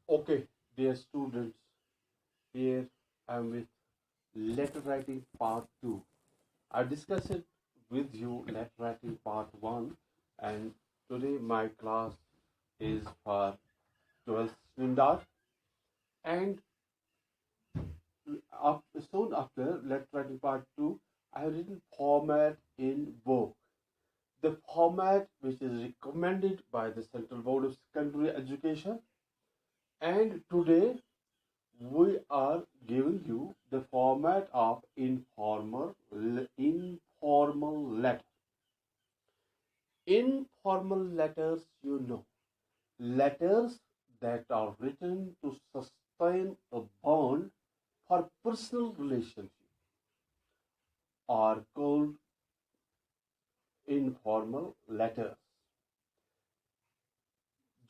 Okay, dear students, here I am with letter writing part 2. I discussed it with you letter writing part 1, and today my class is for 12th standard, and soon after letter writing part 2 I have written format in book. The format which is recommended by the Central Board of Secondary Education, and today we are giving you the format of informal letter. Informal letters, letters that are written to sustain a bond for personal relationship are called informal letters.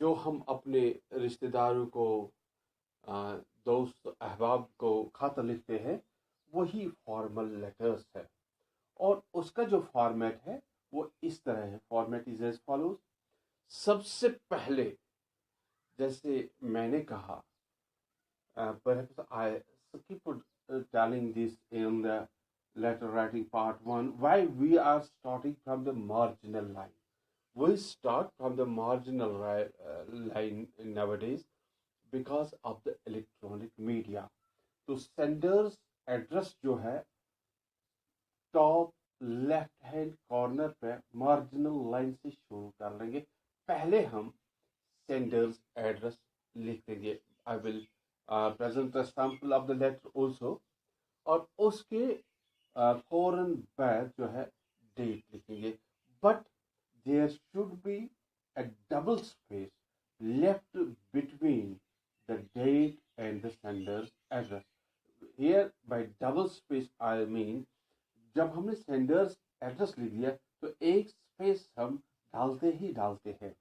जो हम अपने रिश्तेदारों को, दोस्त अहबाब को खाता लिखते हैं, वही फॉर्मल लेटर्स है। और उसका जो फॉर्मेट है वो इस तरह है। Format is as follows. सबसे पहले, जैसे मैंने कहा, perhaps I skip telling this in the letter writing part 1, why we are starting from the marginal line. We start from the marginal line nowadays because of the electronic media. तो sender's address जो है top left hand corner पे marginal line से शुरू कर लेंगे। पहले हम सेंडर्स एड्रेस लिख देंगे। I will present the sample of the letter also, और उसके फौरन बाद जो है डेट लिखेंगे। But there should be a double space left between the date and the sender's address. Here by double space I mean, जब हमने Sanders address लिख दिया तो एक स्पेस हम डालते ही डालते हैं।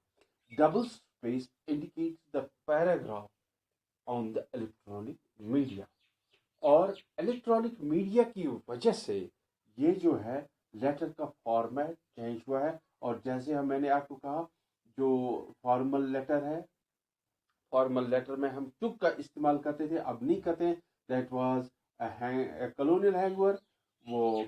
Double space indicates the paragraph on the electronic media, और इलेक्ट्रॉनिक मीडिया की वजह से ये जो है लेटर का फॉर्मेट चेंज हुआ है। और जैसे मैंने आपको कहा, जो फॉर्मल लेटर है, फॉर्मल लेटर में हम टू का इस्तेमाल करते थे, अब नहीं करते। That was colonial hangover. वो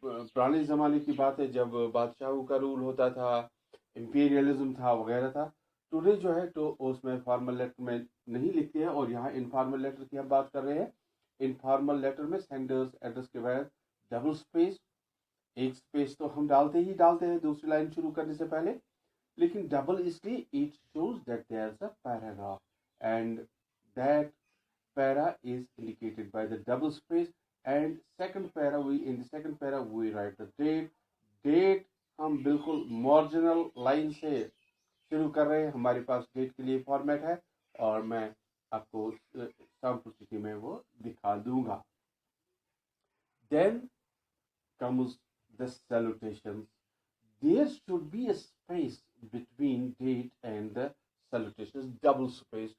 पुराने ज़माने की बात है, जब बादशाहों का रूल होता था, इंपीरियलिज्म था वगैरह था। टुडे जो है तो उसमें फॉर्मल लेटर में नहीं लिखते हैं, और यहाँ इनफॉर्मल लेटर की हम बात कर रहे हैं। इनफॉर्मल लेटर में सेंडर्स एड्रेस के बाद डबल स्पेस, एक स्पेस तो हम डालते ही डालते हैं दूसरी लाइन शुरू करने से पहले, लेकिन डबल इसलिए it shows that there is a paragraph, and that para is indicated by the double space, and second para we write the date हम बिल्कुल मार्जिनल लाइन से शुरू कर रहे हैं। हमारे पास डेट के लिए फॉर्मेट है, और मैं आपको सैंपल में वो दिखा दूंगा। Then comes the salutations. There should be a space between date and the salutations, double space।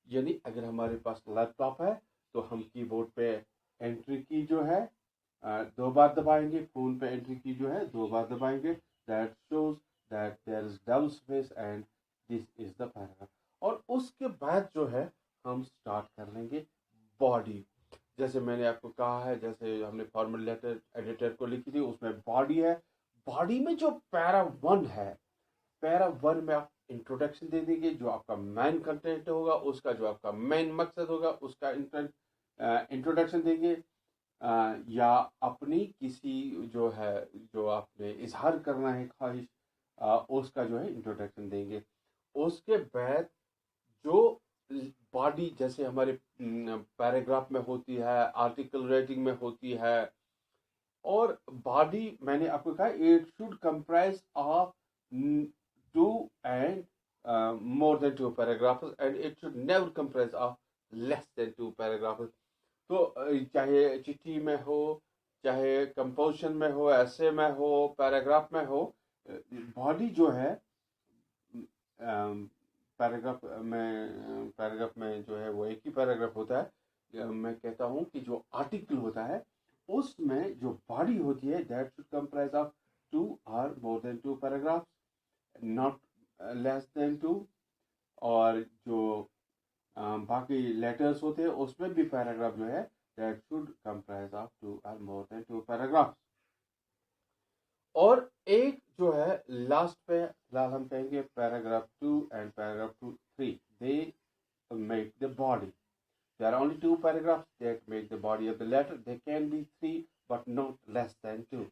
यानी अगर हमारे पास लैपटॉप है तो हम कीबोर्ड पे एंट्री की जो है 2 बार दबाएंगे, फोन पे एंट्री की जो है 2 बार दबाएंगे। That shows that there is double space and this is the paragraph. और उसके बाद जो है हम स्टार्ट कर लेंगे बॉडी। जैसे मैंने आपको कहा है, जैसे हमने फॉर्मल लेटर एडिटर को लिखी थी, उसमें बॉडी है। बॉडी में जो पैरा 1 है, पैरा 1 में आप इंट्रोडक्शन दे देंगे, जो आपका मेन कंटेंट होगा, उसका जो आपका मेन मकसद होगा, उसका इंट्रोडक्शन देंगे, या अपनी किसी जो है, जो आपने इजहार करना है ख्वाहिश, उसका जो है इंट्रोडक्शन देंगे। उसके बाद जो बॉडी जैसे हमारे पैराग्राफ में होती है, आर्टिकल रेटिंग में होती है, और बॉडी मैंने आपको कहा it should comprise of 2 and more than 2 paragraphs, and it should never comprise of less than 2 paragraphs। तो चाहे चिट्ठी में हो, चाहे कंपोजिशन में हो, ऐसे में हो, पैराग्राफ में हो, बॉडी जो है पैराग्राफ में जो है वो एक ही पैराग्राफ होता है। मैं कहता हूँ कि जो आर्टिकल होता है उसमें जो बॉडी होती है that should comprise of 2 or more than 2 paragraphs, not less than 2। और जो बाकी लेटर्स होते हैं उसमें भी पैराग्राफ जो है that should comprise of 2 or more than 2 paragraphs. और एक जो है लास्ट पे फिलहाल हम कहेंगे paragraph 2 and paragraph 3 they make the body. There are only 2 paragraphs that make the body of the letter. They can be 3 but not less than 2.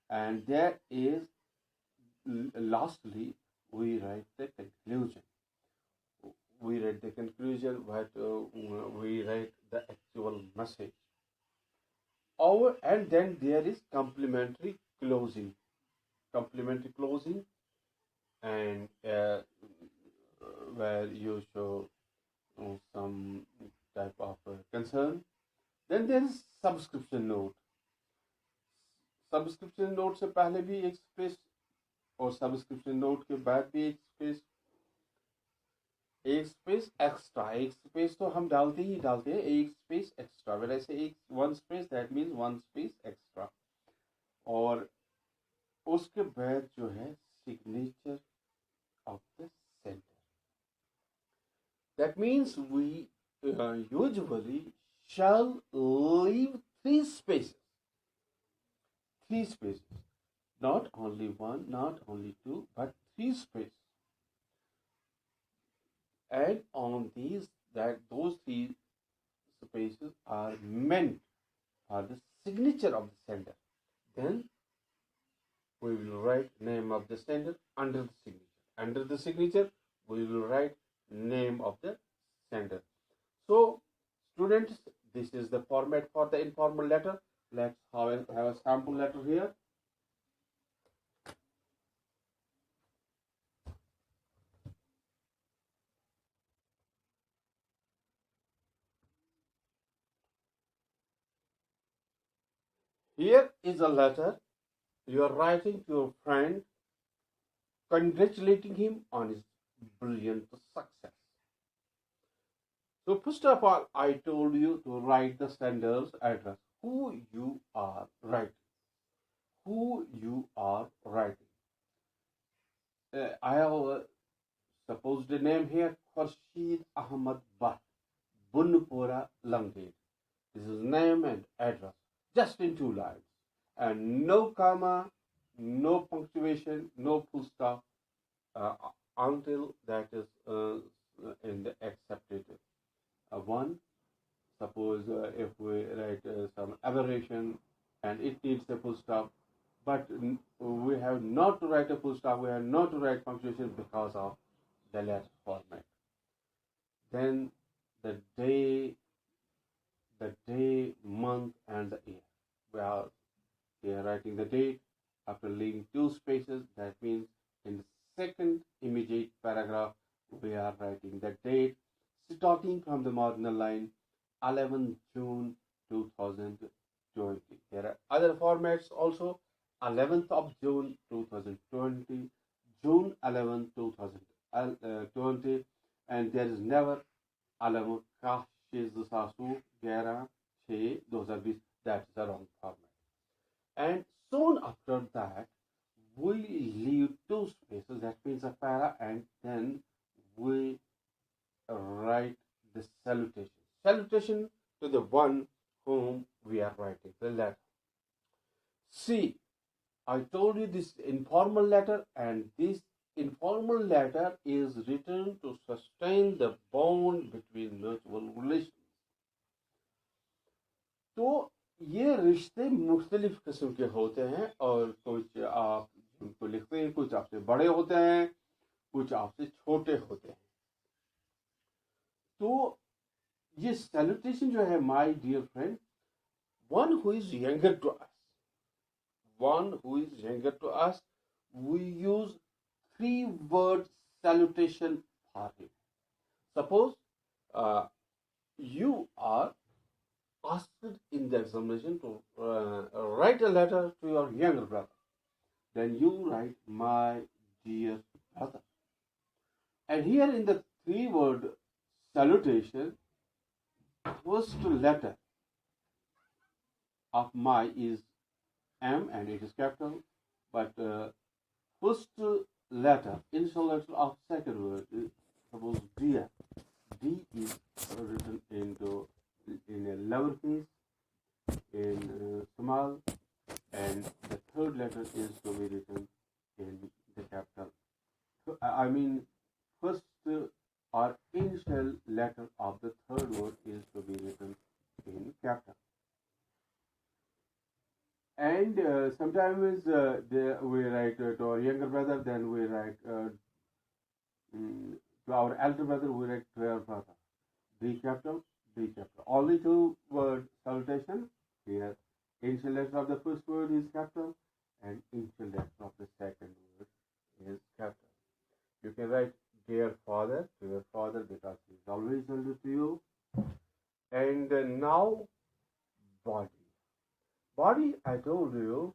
And there is lastly we write the conclusion. We write the conclusion, but we write the actual message. And then there is complementary closing. Complementary closing, and where you show some type of concern. Then there is subscription note. Subscription note से पहले भी एक space और subscription note के बाद भी एक space extra, एक स्पेस तो हम डालते हैं, एक स्पेस एक्स्ट्रा, वैसे एक one space that means one space extra, और उसके बाद जो है signature of the centre. That means we usually shall leave 3 spaces, not only 1, not only 2, but 3 spaces. And on these, those 3 spaces are meant for the signature of the sender. Then we will write name of the sender under the signature. Under the signature, we will write name of the sender. So, students, this is the format for the informal letter. Let's have a sample letter here. Here is a letter you are writing to your friend, congratulating him on his brilliant success. So first of all, I told you to write the sender's address, who you are writing. I have supposed the name here, Khurshid Ahmad Bhatt, Bunpura, Langate. This is name and address, just in 2 lines, and no comma, no punctuation, no full stop, until that is in the accepted one. Suppose if we write some aberration and it needs a full stop, but we have not to write a full stop, we have not to write punctuation because of the letter format. Then the day, month, and the year. We are writing the date after leaving 2 spaces. That means in the second immediate paragraph, we are writing the date, starting from the marginal line, 11th June 2020. There are other formats also, 11th of June 2020, June 11th 2020, and there is never 11 2020. That is the wrong format. And soon after that, we leave 2 spaces, that means a para, and then we write the salutation to the one whom we are writing the letter. See, I told you this informal letter, and this informal letter is written to sustain the bond between mutual relations. तो ये रिश्ते मुख्तलिफ किस्म के होते हैं, और कुछ आप जिनको लिखते हैं कुछ आपसे बड़े होते हैं, कुछ आपसे छोटे होते हैं. तो ये सैल्यूटेशन जो है, my dear friend, one who is younger to us, we use 3-word salutation for him. Suppose you are asked in the examination to write a letter to your younger brother. Then you write, my dear brother. And here in the 3-word salutation, first letter of my is M, and it is capital, but first letter, initial letter of second word, suppose dear, D is initial letter of the third word is to be written in capital. And sometimes we write to our younger brother, then we write to our elder brother, we write to our brother. D capital, D capital. Only two word salutation here. Initial letter of the first word is capital, and initial letter of the second word is capital. You can write dear father to your father because he is always older to you. And now body. Body, I told you,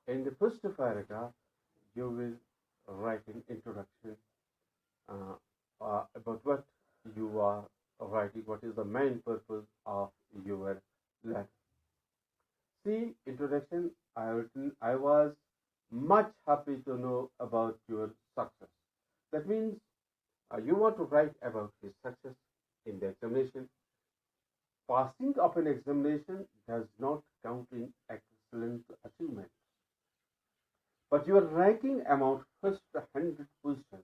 in the first paragraph, you will write an introduction about what you are writing, what is the main purpose of your letter. See, introduction, I was much happy to know about your success. That means you want to write about his success in the examination. Passing of an examination does not count in excellent achievement. But your ranking among first 100 positions,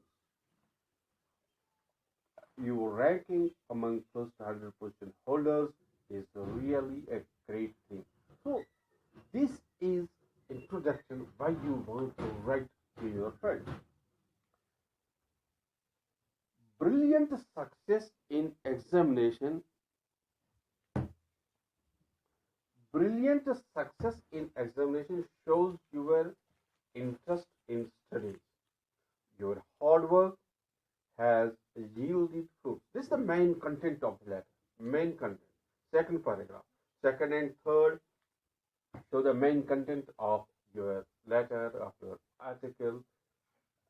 your ranking among first 100 position holders is really a great thing. So this is introduction why you want to write to your friend. Brilliant success in examination. Brilliant success in examination shows your interest in studies. Your hard work has yielded fruit. This is the main content of the letter. Main content. Second paragraph. Second and third. So the main content of your letter, of your article,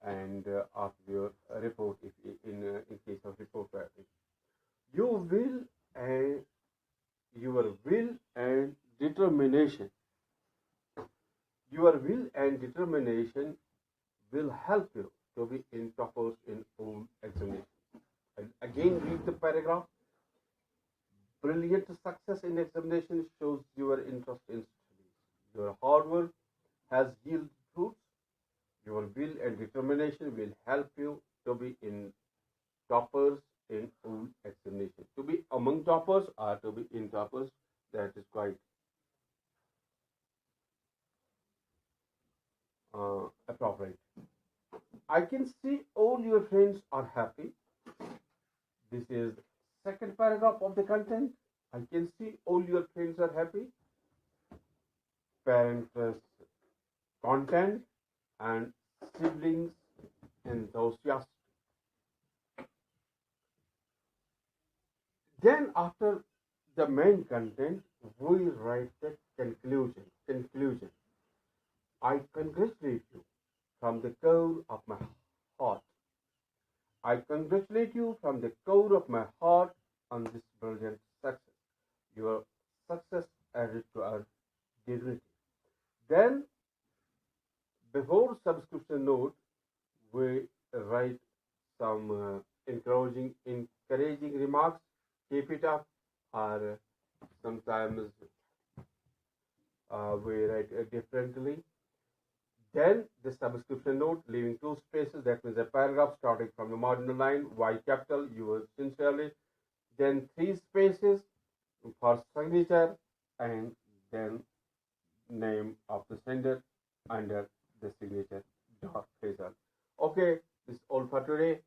and of your report, if in case of report writing. Your will and determination. Your will and determination will help you to be in toppers in all examinations. And again, read the paragraph. Brilliant success in examination shows your interest in studies. Your hard work has yielded fruits. Your will and determination will help you to be in toppers in all examinations. To be among toppers or to be in toppers, that is quite appropriate. I can see all your friends are happy. This is second paragraph of the content. I can see all your friends are happy. Parents content and siblings enthusiastic. Then after the main content, we write the conclusion. Conclusion. I congratulate you from the core of my heart. I congratulate you from the core of my heart on this brilliant success. Your success added to our dignity. Then, before subscription note, we write some encouraging remarks. Keep it up, or sometimes we write differently. Then the subscription note, leaving two spaces, that means a paragraph starting from the marginal line, Y capital, yours sincerely. Then three spaces for signature, and then name of the sender under the signature dot Faisal. Okay, this is all for today.